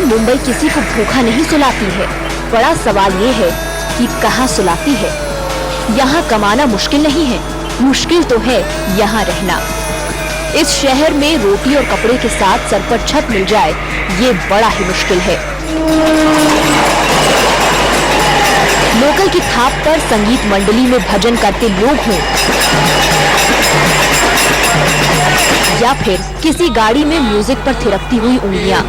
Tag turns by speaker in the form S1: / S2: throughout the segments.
S1: मुंबई किसी को भूखा नहीं सुलाती है। बड़ा सवाल ये है कि कहाँ सुलाती है। यहाँ कमाना मुश्किल नहीं है, मुश्किल तो है यहाँ रहना। इस शहर में रोटी और कपड़े के साथ सर पर छत मिल जाए, ये बड़ा ही मुश्किल है। लोकल की थाप पर संगीत मंडली में भजन करते लोग हों या फिर किसी गाड़ी में म्यूजिक पर थिरकती हुई उंगलियां,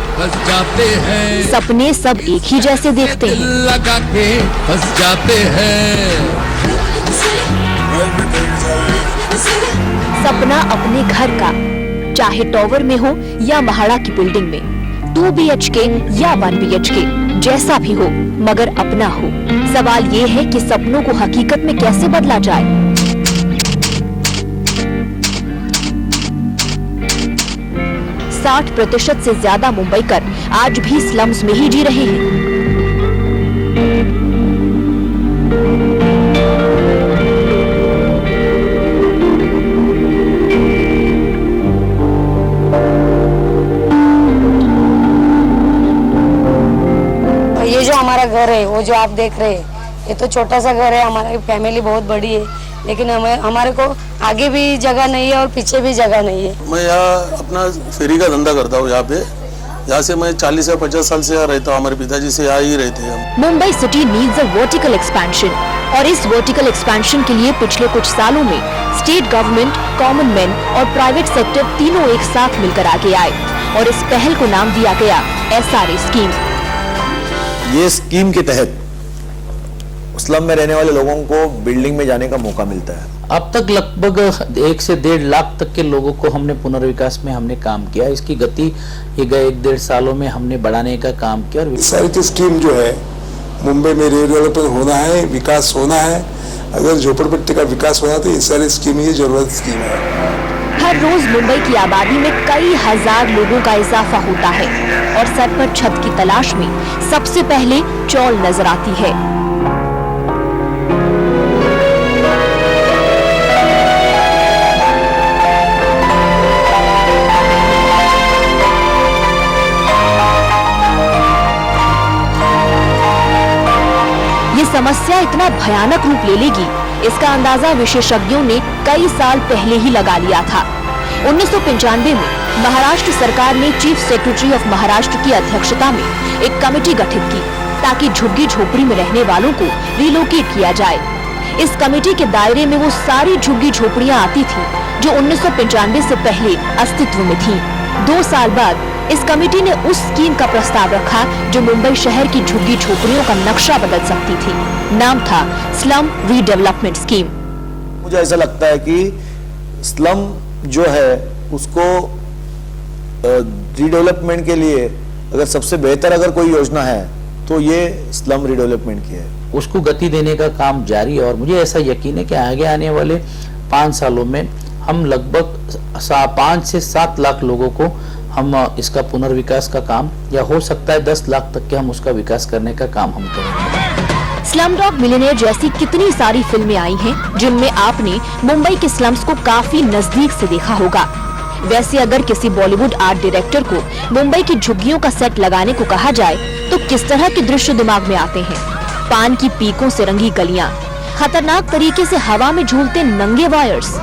S1: सपने सब एक ही जैसे देखते हैं।
S2: लगा के फंस जाते हैं।
S1: सपना अपने घर का, चाहे टॉवर में हो या महाड़ा की बिल्डिंग में, 2 BHK या 1 BHK, जैसा भी हो मगर अपना हो। सवाल ये है कि सपनों को हकीकत में कैसे बदला जाए। 60% से ज्यादा मुंबईकर आज भी स्लम्स में ही जी रहे हैं।
S3: ये जो हमारा घर है, वो जो आप देख रहे हैं, ये तो छोटा सा घर है। हमारी फैमिली बहुत बड़ी है, लेकिन हमारे को आगे भी जगह नहीं है और पीछे भी जगह नहीं है।
S4: मैं यहाँ अपना फेरी का धंधा करता हूँ। यहाँ पे, यहाँ से मैं 40 या 50 साल से यहाँ रहता हूँ। हमारे पिताजी से यहाँ ही रहते हैं।
S1: Mumbai city needs a vertical expansion, और इस वर्टिकल एक्सपेंशन के लिए पिछले कुछ सालों में स्टेट गवर्नमेंट, कॉमन मैन और प्राइवेट सेक्टर तीनों एक साथ मिलकर आगे आए और इस पहल को नाम दिया गया SRA स्कीम।
S5: ये स्कीम के तहत स्लम में रहने वाले लोगों को बिल्डिंग में जाने का मौका मिलता है।
S6: अब तक लगभग 1 से 1.5 लाख तक के लोगों को हमने पुनर्विकास में हमने काम किया। इसकी गति ये गए 1-1.5 सालों में हमने बढ़ाने का काम किया। और
S7: सारी स्कीम जो है, मुंबई में डेवलपमेंट होना है, विकास होना है। अगर झोपड़पट्टी का विकास होना तो ये सारी स्कीम ही जरूरत स्कीम है।
S1: हर रोज मुंबई की आबादी में कई हजार लोगों का इजाफा होता है और सर पर छत की तलाश में सबसे पहले चौल नजर आती है। ये समस्या इतना भयानक रूप ले लेगी, इसका अंदाजा विशेषज्ञों ने कई साल पहले ही लगा लिया था। 1995 में महाराष्ट्र सरकार ने चीफ सेक्रेटरी ऑफ महाराष्ट्र की अध्यक्षता में एक कमेटी गठित की ताकि झुग्गी झोपड़ी में रहने वालों को रिलोकेट किया जाए। इस कमेटी के दायरे में वो सारी झुग्गी झोपड़ियां आती थी जो 1995 से पहले अस्तित्व में थी। 2 साल बाद इस कमेटी ने उस स्कीम का प्रस्ताव रखा जो मुंबई शहर की झुग्गी झोपड़ियों का नक्शा बदल सकती थी। नाम था स्लम रीडेवलपमेंट स्कीम।
S5: मुझे ऐसा लगता है कि स्लम जो है उसको रीडेवलपमेंट के लिए अगर सबसे बेहतर अगर कोई योजना है तो ये स्लम रीडेवलपमेंट की है।
S6: उसको गति देने का काम जारी है और मुझे ऐसा यकीन है कि आगे आने वाले 5 सालों में हम लगभग 5 से 7 लाख लोगों को हम इसका पुनर्विकास का काम, या हो सकता है 10 लाख तक के हम उसका विकास करने का काम हम करेंगे।
S1: स्लमडॉग मिलियनेयर जैसी कितनी सारी फिल्में आई हैं जिनमें आपने मुंबई के स्लम्स को काफी नजदीक से देखा होगा। वैसे अगर किसी बॉलीवुड आर्ट डायरेक्टर को मुंबई की झुग्गियों का सेट लगाने को कहा जाए तो किस तरह के दृश्य दिमाग में आते हैं? पान की पीकों से रंगी गलियां, खतरनाक तरीके से हवा में झूलते नंगे वायर्स,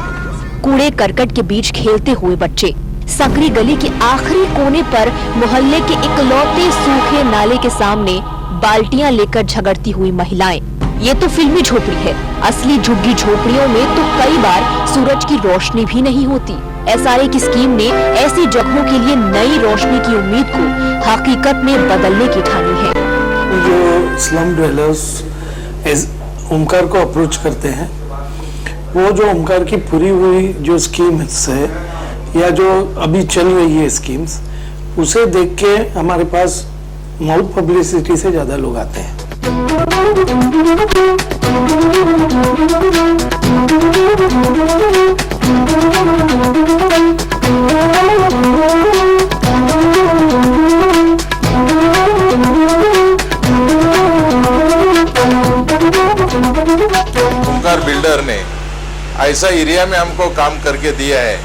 S1: कूड़े करकट के बीच खेलते हुए बच्चे, सकरी गली के आखिरी कोने पर मोहल्ले के इकलौते सूखे नाले के सामने बाल्टियां लेकर झगड़ती हुई महिलाएं। ये तो फिल्मी झोपड़ी है। असली झुग्गी झोपड़ियों में तो कई बार सूरज की रोशनी भी नहीं होती। SRA की स्कीम ने ऐसी जगहों के लिए नई रोशनी की उम्मीद को हकीकत में बदलने की ठानी है।
S8: जो स्लम ड्वेलर्स ओमकार को अप्रोच करते हैं, वो जो ओमकार की पूरी हुई जो स्कीम्स है या जो अभी चल रही है स्कीम्स, उसे देख के हमारे पास माउथ पब्लिसिटी से ज़्यादा लोग आते हैं।
S9: ओमकार बिल्डर ने ऐसा एरिया में हमको काम करके दिया है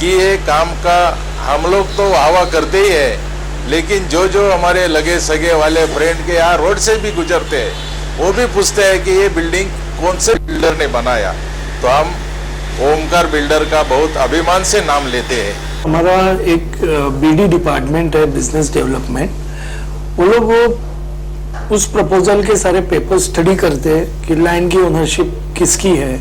S9: कि ये काम का हम लोग तो वाह करते ही है, लेकिन जो जो हमारे लगे सगे वाले फ्रेंड के यहाँ रोड से भी गुजरते हैं, वो भी पूछते हैं कि ये बिल्डिंग कौन से बिल्डर ने बनाया। तो हम ओमकार बिल्डर का बहुत अभिमान से नाम लेते हैं।
S8: हमारा एक बीडी डिपार्टमेंट है, बिजनेस डेवलपमेंट, वो लोग उस प्रपोजल के सारे पेपर स्टडी करते हैं कि लैंड की ओनरशिप किसकी है,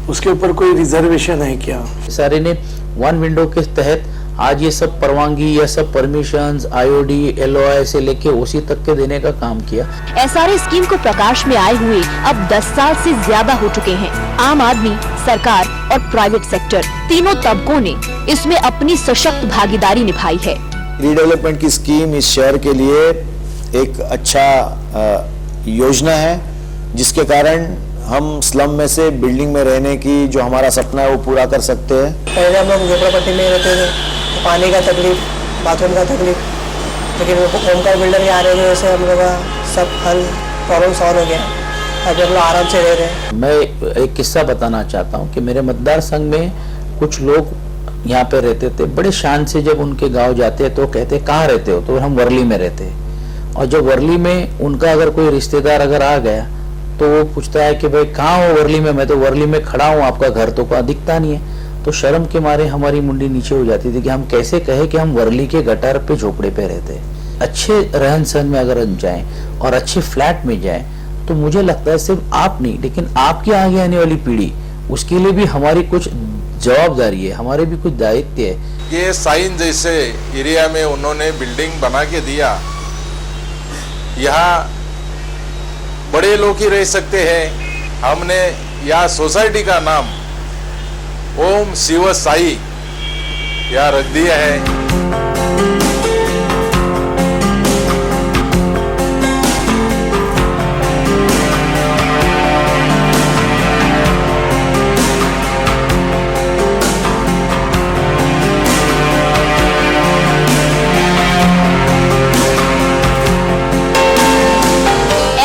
S8: उसके ऊपर कोई रिजर्वेशन है क्या।
S6: सारे ने वन विंडो के तहत आज ये सब परवानगी या सब परमिशंस आईओडी एलओआई से लेके ओसी तक के देने का काम किया।
S1: एसआरए स्कीम को प्रकाश में आए हुए अब 10 साल से ज्यादा हो चुके हैं। आम आदमी, सरकार और प्राइवेट सेक्टर तीनों तबकों ने इसमें अपनी सशक्त भागीदारी निभाई है।
S5: रीडेवलपमेंट की स्कीम इस शहर के लिए एक अच्छा योजना है, जिसके कारण हम स्लम में से बिल्डिंग में रहने की जो हमारा सपना है वो पूरा कर सकते हैं।
S10: पहले हम लोग झोपड़पट्टी में रहते थे, तो पानी का तकलीफ, बाथरूम का तकलीफ, लेकिन ओमकार बिल्डर के आने की वजह से हम लोग का सब हल प्रॉब्लम सॉल्व हो गया। अभी हम लोग आराम से रह रहे हैं।
S6: मैं एक किस्सा बताना चाहता हूँ कि मेरे मतदार संघ में कुछ लोग यहाँ पे रहते थे, बड़े शान से जब उनके गाँव जाते तो कहते कहाँ रहते हो, तो हम वर्ली में रहते हैं। और जब वर्ली में उनका अगर कोई रिश्तेदार अगर आ गया तो वो पूछता है कि भाई कहाँ हो वर्ली में, मैं तो वर्ली में खड़ा हूँ, आपका घर तो कहाँ दिखता नहीं है। तो शर्म के मारे हमारी मुंडी नीचे हो जाती थी कि हम कैसे कहे कि हम वर्ली के गटार पे झोपड़े पे रहते हैं। अच्छे रहन सहन में अगर हम जाएं और अच्छे फ्लैट में जाएं तो मुझे लगता है सिर्फ आप नहीं, लेकिन आपके आगे आने वाली पीढ़ी, उसके लिए भी हमारी कुछ जवाबदारी है, हमारे भी कुछ दायित्व है।
S9: ये साइन जैसे एरिया में उन्होंने बिल्डिंग बना के दिया, यहाँ बड़े लोग ही रह सकते हैं। हमने यहाँ सोसाइटी का नाम ओम शिव साई यहाँ रख दिया है।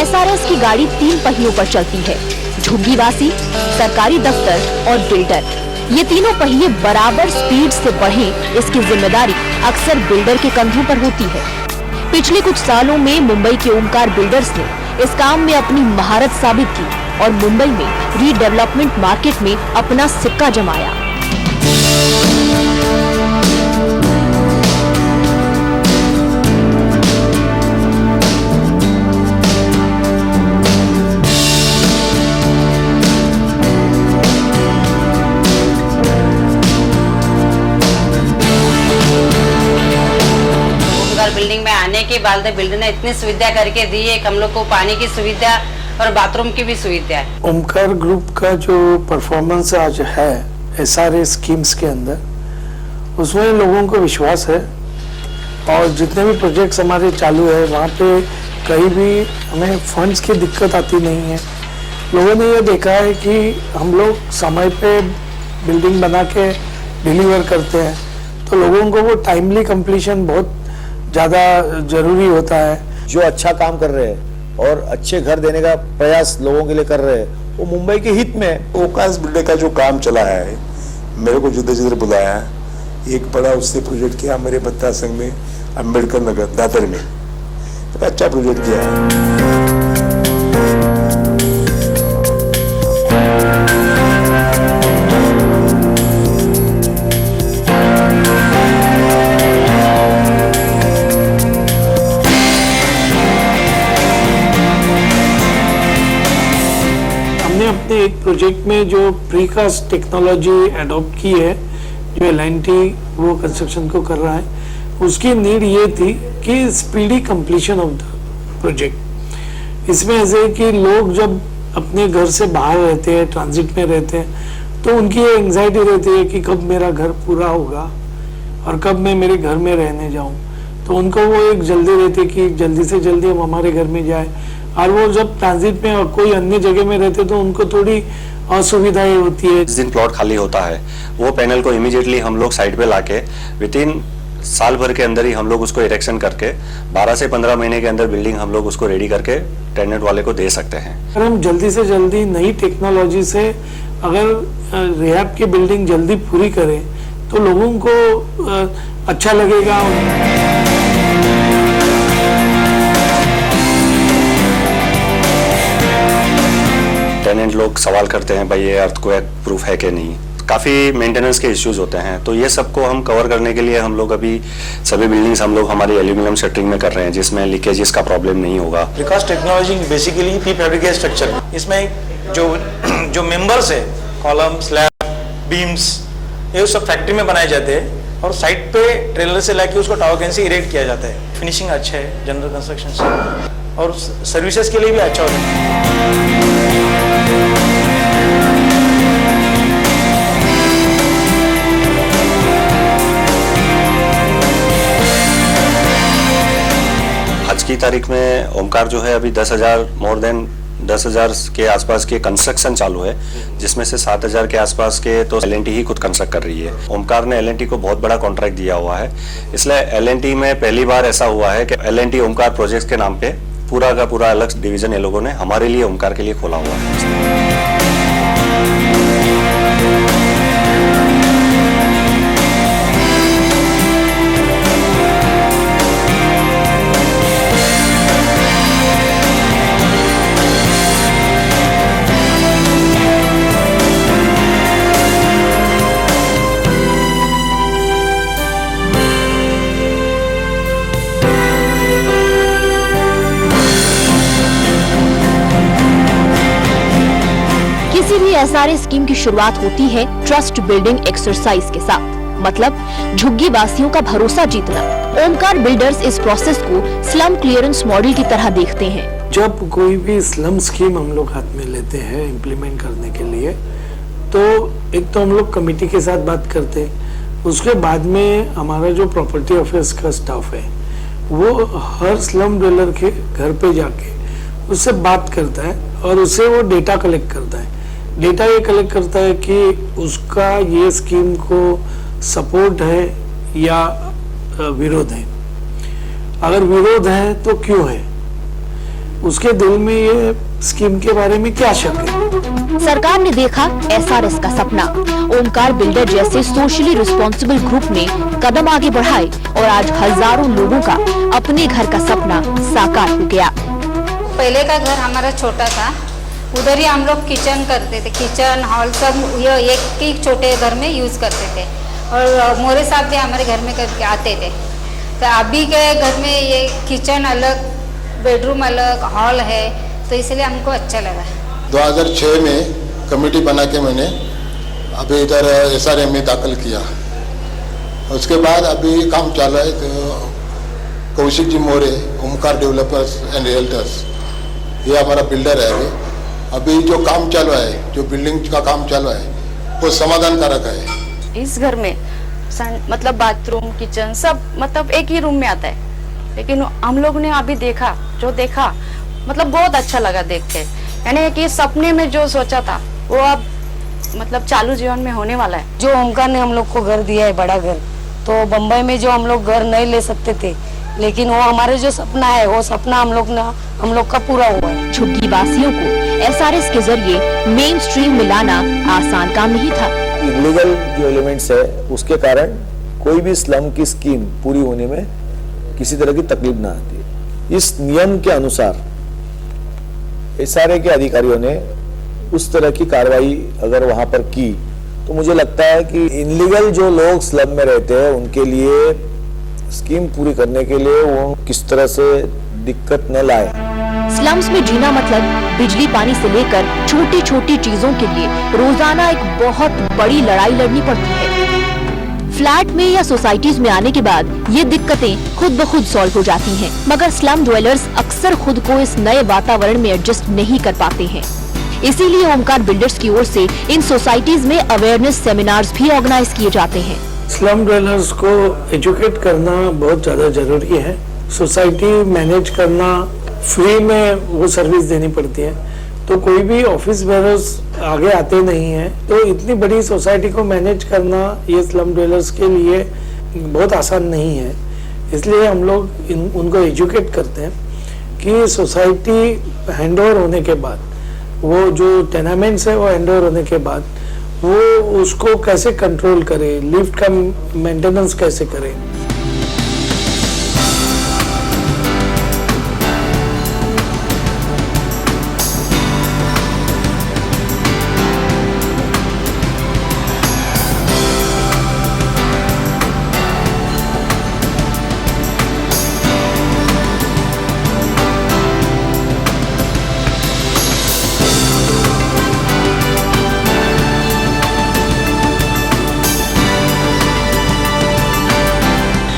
S1: एसआरएस की गाड़ी 3 पहियों पर चलती है। झुग्गीवासी, सरकारी दफ्तर और बिल्डर, ये तीनों पहिए बराबर स्पीड से बढ़ें, इसकी जिम्मेदारी अक्सर बिल्डर के कंधों पर होती है। पिछले कुछ सालों में मुंबई के ओमकार बिल्डर्स ने इस काम में अपनी महारत साबित की और मुंबई में रीडेवलपमेंट मार्केट में अपना सिक्का जमाया।
S3: बिल्डिंग में आने के बाद बिल्डर ने इतनी सुविधा करके दी है, हम लोग को पानी की सुविधा और बाथरूम की भी सुविधा है।
S8: ओमकार ग्रुप का जो परफॉर्मेंस आज है एसआरए स्कीम्स के अंदर, उसमें लोगों को विश्वास है और जितने भी प्रोजेक्ट्स हमारे चालू है वहाँ पे कहीं भी हमें फंड्स की दिक्कत आती नहीं है। लोगों ने ये देखा है कि हम लोग समय पे बिल्डिंग बना के डिलीवर करते हैं, तो लोगों को वो टाइमली कंप्लीशन बहुत ज़्यादा जरूरी होता है।
S5: जो अच्छा काम कर रहे हैं और अच्छे घर देने का प्रयास लोगों के लिए कर रहे हैं, वो मुंबई के हित में है।
S7: ओकास बिल्डर का जो काम चला है, मेरे को जिधर जिधर बुलाया, एक बड़ा उसने प्रोजेक्ट किया मेरे मतदार संघ में, अम्बेडकर नगर दादर में, तो अच्छा प्रोजेक्ट किया है।
S8: अपने एक प्रोजेक्ट में जो प्रीकास्ट टेक्नोलॉजी एडॉप्ट की है, जो एल&टी वो कंस्ट्रक्शन को कर रहा है, उसकी नीड ये थी कि speedy completion of the project. इसमें ऐसे है कि लोग जब अपने घर से बाहर रहते हैं, ट्रांजिट में रहते हैं, तो उनकी ये एंग्जाइटी रहती है कि कब मेरा घर पूरा होगा और कब मैं मेरे घर में रहने जाऊं। तो उनको वो एक जल्दी रहती है कि जल्दी से जल्दी हम हमारे घर में जाए, और वो जब ट्रांजिट में और कोई अन्य जगह में रहते तो उनको थोड़ी असुविधाएं होती है।
S11: जिस दिन प्लॉट खाली होता है वो पैनल को इमीडिएटली हम लोग साइड पे लाके विदिन साल भर के अंदर ही हम लोग उसको इरेक्शन करके 12 से 15 महीने के अंदर बिल्डिंग हम लोग उसको रेडी करके टेनेंट वाले को दे सकते हैं।
S8: अगर हम जल्दी से जल्दी नई टेक्नोलॉजी से अगर रिहैब की बिल्डिंग जल्दी पूरी करें तो लोगों को अच्छा लगेगा।
S11: टेनेंट लोग सवाल करते हैं भाई ये अर्थक्वेक प्रूफ है कि नहीं, काफ़ी मेंटेनेंस के इश्यूज होते हैं, तो ये सबको हम कवर करने के लिए हम लोग अभी सभी बिल्डिंग्स हम लोग हमारी एल्यूमिनियम शटरिंग में कर रहे हैं जिसमें लीकेजेस का प्रॉब्लम नहीं होगा।
S12: Precast technology basically pre fabricated structure, इसमें जो मेंबर्स है, कॉलम, स्लैब, बीम्स, ये सब फैक्ट्री में बनाए जाते हैं और साइड पे ट्रेलर से लाके उसको टावर कैन से इरेक्ट किया जाता है। फिनिशिंग अच्छा है जनरल कंस्ट्रक्शन से और सर्विसेज के लिए भी अच्छा होता है।
S11: आज की तारीख में ओमकार जो है अभी 10,000 मोर देन 10,000 के आसपास के कंस्ट्रक्शन चालू है, जिसमें से 7,000 के आसपास के तो एल&टी ही खुद कंस्ट्रक्ट कर रही है। ओमकार ने एल&टी को बहुत बड़ा कॉन्ट्रैक्ट दिया हुआ है, इसलिए एल&टी में पहली बार ऐसा हुआ है कि एल&टी ओमकार प्रोजेक्ट्स के नाम पे पूरा का पूरा अलग डिवीजन ये लोगों ने हमारे लिए ओमकार के लिए खोला हुआ है।
S1: किसी भी एसआरए स्कीम की शुरुआत होती है ट्रस्ट बिल्डिंग एक्सरसाइज के साथ, मतलब झुग्गी वासियों का भरोसा जीतना। ओमकार बिल्डर्स इस प्रोसेस को स्लम क्लियरेंस मॉडल की तरह देखते हैं।
S8: जब कोई भी स्लम स्कीम हम लोग हाथ में लेते हैं इम्प्लीमेंट करने के लिए, तो एक तो हम लोग कमेटी के साथ बात करते हैं, उसके बाद में हमारा जो प्रॉपर्टी अफेयर्स का स्टाफ है वो हर स्लम डवेलर के घर पे जाके उससे बात करता है और उससे वो डेटा कलेक्ट करता है। डेटा ये कलेक्ट करता है कि उसका ये स्कीम को सपोर्ट है या विरोध है। अगर विरोध है तो क्यों है, उसके दिल में ये स्कीम के बारे में क्या शक है।
S1: सरकार ने देखा एसआरएस का सपना, ओमकार बिल्डर जैसे सोशली रिस्पॉन्सिबल ग्रुप ने कदम आगे बढ़ाए और आज हजारों लोगों का अपने घर का सपना साकार हो गया।
S13: पहले का घर हमारा छोटा था, उधर ही हम लोग किचन करते थे, किचन हॉल सब ये एक ही छोटे घर में यूज़ करते थे और मोरे साहब भी हमारे घर में करके आते थे। तो अभी के घर में ये किचन अलग, बेडरूम अलग, हॉल है, तो इसलिए हमको अच्छा लगा।
S14: 2006 में कमेटी बना के मैंने अभी इधर एसआरए में दाखिल किया। उसके बाद अभी काम चालू है, तो कौशिक जी मोरे, ओमकार डेवलपर्स एंड रियल्टर्स, ये हमारा बिल्डर है। अभी जो काम चालू है, जो बिल्डिंग का काम चालू है, वो समाधानकारक है।
S15: इस घर में मतलब बाथरूम, किचन सब मतलब एक ही रूम में आता है, लेकिन हम लोग ने अभी देखा मतलब बहुत अच्छा लगा देख के, यानी कि सपने में जो सोचा था वो अब मतलब चालू जीवन में होने वाला है।
S3: जो ओमकार ने हम लोग को घर दिया है, बड़ा घर, तो बम्बई में जो हम लोग घर नहीं ले सकते थे, लेकिन वो हमारे जो सपना है वो सपना हम लोग का पूरा हुआ है।
S1: झुग्गी वासियों को एसआरएस के जरिए मेन स्ट्रीम में लाना आसान काम नहीं था।
S5: इलीगल जो एलिमेंट्स है उसके कारण कोई भी स्लम की स्कीम पूरी होने में किसी तरह की तकलीफ ना आती। इस नियम के अनुसार एसआरए के अधिकारियों ने उस तरह की कार्रवाई अगर वहां पर की, तो मुझे लगता है कि इनलीगल जो लोग स्लम में रहते हैं उनके लिए स्कीम पूरी करने के लिए वो किस तरह से दिक्कत न लाए।
S1: स्लम्स में जीना मतलब बिजली पानी से लेकर छोटी छोटी चीजों के लिए रोजाना एक बहुत बड़ी लड़ाई लड़नी पड़ती है। फ्लैट में या सोसाइटीज में आने के बाद ये दिक्कतें खुद ब खुद सॉल्व हो जाती हैं, मगर स्लम ड्वेलर्स अक्सर खुद को इस नए वातावरण में एडजस्ट नहीं कर पाते हैं। इसीलिए ओमकार बिल्डर्स की ओर से इन सोसाइटीज में अवेयरनेस सेमिनार्स भी ऑर्गेनाइज किए जाते हैं।
S8: स्लम ड्वेलर्स को एजुकेट करना बहुत ज़्यादा जरूरी है। सोसाइटी मैनेज करना फ्री में वो सर्विस देनी पड़ती है, तो कोई भी ऑफिस बेयरर्स आगे आते नहीं हैं। तो इतनी बड़ी सोसाइटी को मैनेज करना ये स्लम ड्वेलर्स के लिए बहुत आसान नहीं है। इसलिए हम लोग उनको एजुकेट करते हैं कि सोसाइटी हैंडओवर होने के बाद, वो जो टेनामेंट्स है वो हैंडओवर होने के बाद वो उसको कैसे कंट्रोल करे, लिफ्ट का मेंटेनेंस कैसे करे।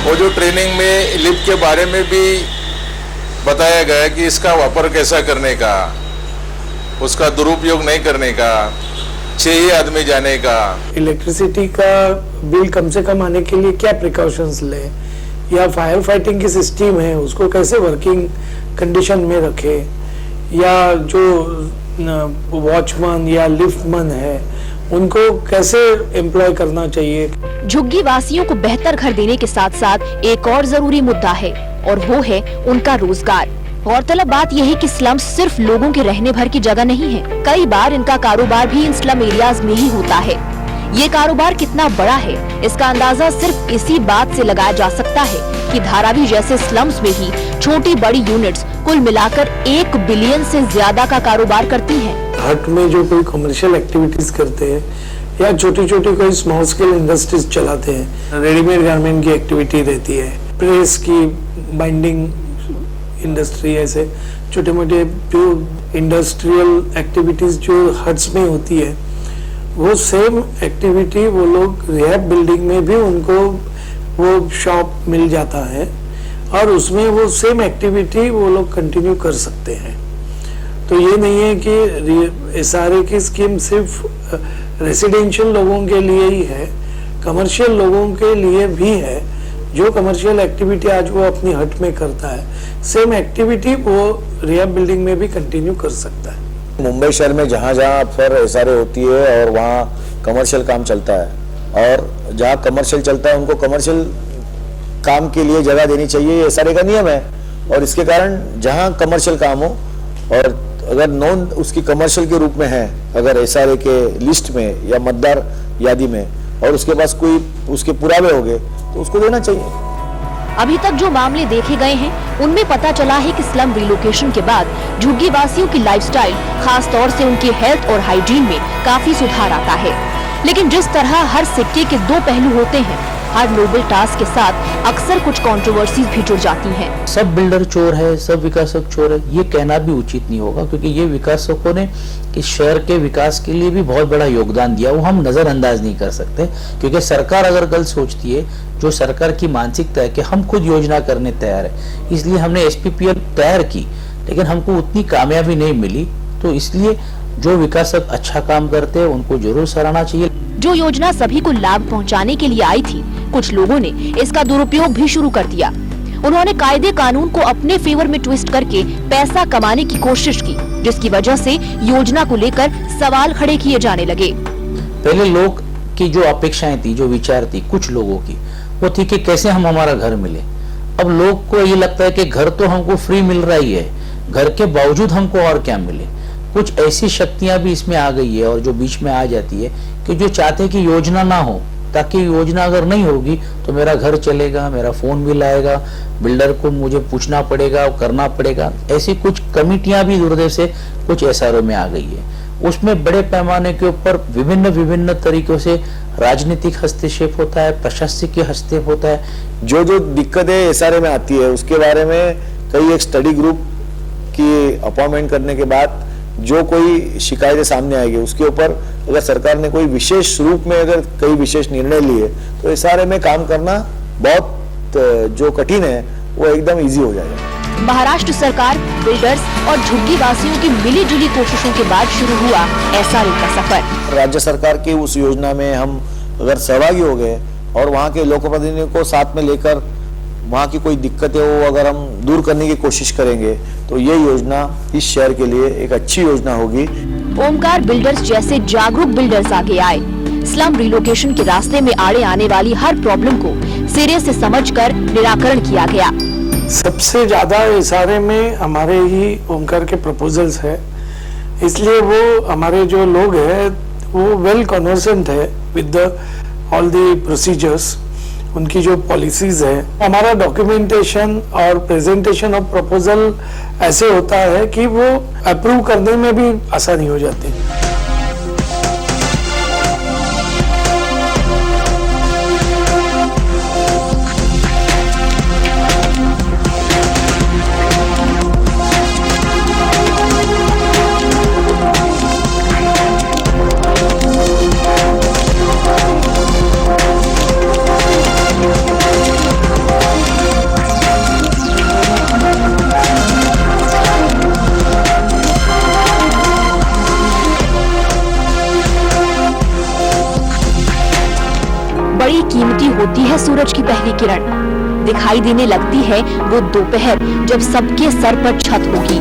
S9: वो जो ट्रेनिंग में लिफ्ट के बारे में भी बताया गया कि इसका वापर कैसा करने का, उसका दुरुपयोग नहीं करने का, 6 आदमी जाने का।
S8: इलेक्ट्रिसिटी का बिल कम से कम आने के लिए क्या प्रिकॉशंस ले, या फायर फाइटिंग की सिस्टम है उसको कैसे वर्किंग कंडीशन में रखे, या जो वॉचमैन या लिफ्टमैन है उनको कैसे एम्प्लॉय करना चाहिए।
S1: झुग्गी वासियों को बेहतर घर देने के साथ साथ एक और जरूरी मुद्दा है और वो है उनका रोजगार। गौरतलब बात यह है कि स्लम सिर्फ लोगों के रहने भर की जगह नहीं है, कई बार इनका कारोबार भी इन स्लम एरियाज में ही होता है। ये कारोबार कितना बड़ा है इसका अंदाजा सिर्फ इसी बात से लगाया जा सकता है कि धारावी जैसे स्लम्स में ही छोटी बड़ी यूनिट्स कुल मिलाकर 1 बिलियन से ज्यादा का कारोबार करती हैं।
S8: हट में जो कोई कमर्शियल एक्टिविटीज करते हैं या छोटी छोटी कोई स्मॉल स्केल इंडस्ट्रीज चलाते हैं, रेडीमेड गारमेंट की एक्टिविटी रहती है, प्रेस की, बाइंडिंग इंडस्ट्री, ऐसे छोटे मोटे जो इंडस्ट्रियल एक्टिविटीज जो हट्स में होती है, वो सेम एक्टिविटी वो लोग रिहैब बिल्डिंग में भी उनको वो शॉप मिल जाता है और उसमें वो सेम एक्टिविटी वो लोग कंटिन्यू कर सकते हैं। तो ये नहीं है कि एसआरए की स्कीम सिर्फ रेसिडेंशियल लोगों के लिए ही है, कमर्शियल लोगों के लिए भी है। जो कमर्शियल एक्टिविटी आज वो अपनी हट में करता है, सेम एक्टिविटी वो रिहैब बिल्डिंग में भी कंटिन्यू कर सकता है।
S5: मुंबई शहर में जहाँ जहाँ अक्सर एसआरए होती है और वहाँ कमर्शियल काम चलता है, और जहाँ कमर्शियल चलता है उनको कमर्शियल काम के लिए जगह देनी चाहिए, ये एसआरए का नियम है। और इसके कारण जहाँ कमर्शियल काम हो और अगर नॉन उसकी कमर्शियल के रूप में है, अगर एसआरए के लिस्ट में या मतदार यादी में, और उसके पास कोई उसके पुरावे हो गए तो उसको देना चाहिए।
S1: अभी तक जो मामले देखे गए हैं उनमें पता चला है कि स्लम रिलोकेशन के बाद झुग्गी वासियों की लाइफस्टाइल, खास तौर से उनकी हेल्थ और हाइजीन में काफी सुधार आता है। लेकिन जिस तरह हर सिक्के के 2 पहलू होते हैं, हर नोबल टास्क के साथ अक्सर कुछ कंट्रोवर्सीज भी जुड़ जाती हैं।
S6: सब बिल्डर चोर है, सब विकासक चोर है, ये कहना भी उचित नहीं होगा, क्योंकि ये विकासकों ने इस शहर के विकास के लिए भी बहुत बड़ा योगदान दिया, वो हम नजरअंदाज नहीं कर सकते। क्योंकि सरकार अगर गलत सोचती है, जो सरकार की मानसिकता है कि हम खुद योजना करने तैयार है, इसलिए हमने SPPL तैयार की, लेकिन हमको उतनी कामयाबी नहीं मिली। तो इसलिए जो विकासक अच्छा काम करते हैं उनको जरूर सराहना चाहिए।
S1: जो योजना सभी को लाभ पहुंचाने के लिए आई थी, कुछ लोगों ने इसका दुरुपयोग भी शुरू कर दिया। उन्होंने कायदे कानून को अपने फेवर में ट्विस्ट करके पैसा कमाने की कोशिश की, जिसकी वजह से योजना को लेकर सवाल खड़े किए जाने लगे।
S6: पहले लोग की जो अपेक्षाएं थी, जो विचार थी कुछ लोगों की, वो थी कि कैसे हम हमारा घर मिले। अब लोग को ये लगता है कि घर तो हमको फ्री मिल रहा ही है, घर के बावजूद हमको और क्या मिले। कुछ ऐसी शक्तियां भी इसमें आ गई है और जो बीच में आ जाती है कि जो चाहते हैं कि योजना ना हो, ताकि योजना अगर नहीं होगी तो मेरा घर चलेगा, मेरा फोन बिल आएगा, बिल्डर को मुझे पूछना पड़ेगा, करना पड़ेगा। ऐसी कुछ कमिटियां भी दुर्दैव से कुछ एसआरओ में आ गई है। उसमें बड़े पैमाने के ऊपर विभिन्न तरीकों से राजनीतिक हस्तक्षेप होता है, प्रशासकीय हस्तक्षेप होता है।
S5: जो जो दिक्कतें एसआरए में आती है उसके बारे में कई एक स्टडी ग्रुप की अपॉइंटमेंट करने के बाद जो कोई शिकायतें सामने आएगी उसके ऊपर अगर सरकार ने कोई विशेष रूप में अगर कई विशेष निर्णय लिए तो एसआरए में काम करना बहुत जो कठिन है वो एकदम इजी हो जाएगा।
S1: महाराष्ट्र सरकार, बिल्डर्स और झुग्गी वासियों की मिलीजुली कोशिशों के बाद शुरू हुआ एसआरए का सफर।
S5: राज्य सरकार की उस योजना में हम अगर सहभागी हो गए और वहाँ के लोक प्रतिनिधियों को साथ में लेकर वहाँ की कोई दिक्कतें हो अगर हम दूर करने की कोशिश करेंगे तो ये योजना इस शहर के लिए एक अच्छी योजना होगी।
S1: ओमकार बिल्डर्स जैसे जागरूक बिल्डर्स आगे आए। स्लम रिलोकेशन के रास्ते में आड़े आने वाली हर प्रॉब्लम को सिरे से समझकर निराकरण किया गया।
S8: सबसे ज्यादा एसआरए में हमारे ही ओमकार के प्रपोजल्स है, इसलिए वो हमारे जो लोग हैं वो वेल कन्वर्सेंट है विद ऑल द प्रोसीजर्स, उनकी जो पॉलिसीज है। हमारा डॉक्यूमेंटेशन और प्रेजेंटेशन ऑफ प्रपोजल ऐसे होता है कि वो अप्रूव करने में भी आसानी हो जाती है।
S1: बड़ी कीमती होती है सूरज की पहली किरण। दिखाई देने लगती है वो दोपहर जब सबके सर पर छत होगी।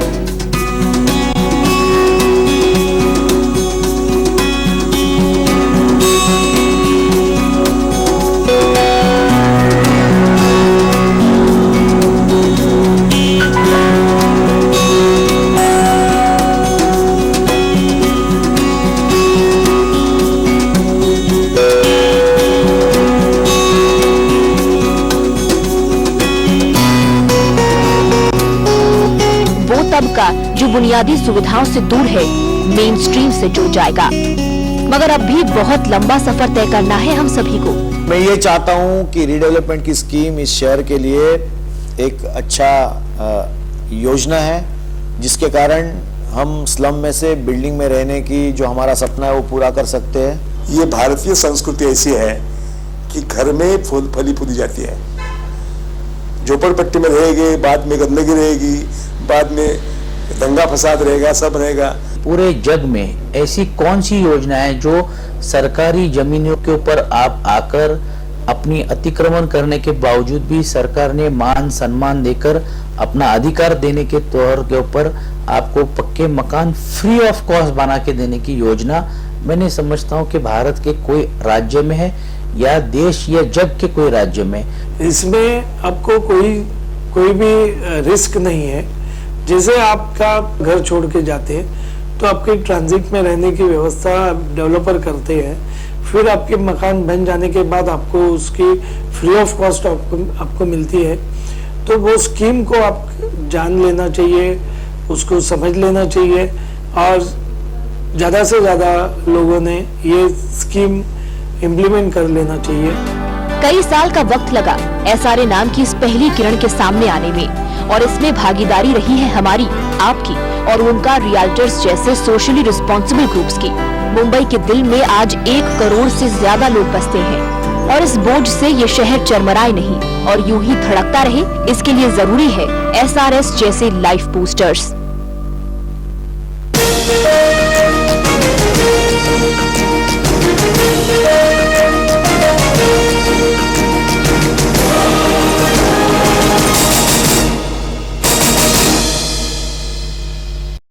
S1: तबका जो बुनियादी सुविधाओं से दूर है, मेन स्ट्रीम से जुड़ जाएगा। मगर अब भी बहुत लंबा सफर तय करना है हम सभी को।
S5: मैं ये चाहता हूँ कि रीडेवलपमेंट की स्कीम इस शहर के लिए एक अच्छा योजना है, जिसके कारण हम स्लम में से बिल्डिंग में रहने की जो हमारा सपना है वो पूरा कर सकते हैं।
S7: ये भारतीय संस्कृति ऐसी है कि घर में फली फूली जाती है। झोपड़पट्टी में रहेगी, बाद में गंदगी रहेगी, बाद में दंगा फसाद रहेगा, सब रहेगा।
S6: पूरे जग में ऐसी कौन सी योजना है जो सरकारी जमीनों के ऊपर आप आकर अपनी अतिक्रमण करने के बावजूद भी सरकार ने मान सम्मान देकर अपना अधिकार देने के तौर के ऊपर आपको पक्के मकान फ्री ऑफ कॉस्ट बना के देने की योजना मैंने समझता हूँ कि भारत के कोई राज्य में है या देश या जग के कोई राज्य में।
S8: इसमें आपको कोई भी रिस्क नहीं है। जैसे आपका घर छोड़ के जाते हैं तो आपके ट्रांजिट में रहने की व्यवस्था डेवलपर करते हैं, फिर आपके मकान बन जाने के बाद आपको उसकी फ्री ऑफ कॉस्ट आपको मिलती है। तो वो स्कीम को आप जान लेना चाहिए, उसको समझ लेना चाहिए और ज़्यादा से ज़्यादा लोगों ने ये स्कीम इम्प्लीमेंट कर लेना चाहिए।
S1: कई साल का वक्त लगा एसआरए नाम की इस पहली किरण के सामने आने में और इसमें भागीदारी रही है हमारी, आपकी और ओमकार रियल्टर्स जैसे सोशली रिस्पॉन्सिबल ग्रुप्स की। मुंबई के दिल में आज 1 करोड़ से ज्यादा लोग बसते हैं और इस बोझ से ये शहर चरमराए नहीं और यूं ही धड़कता रहे, इसके लिए जरूरी है एसआरएस जैसे लाइफ बूस्टर्स।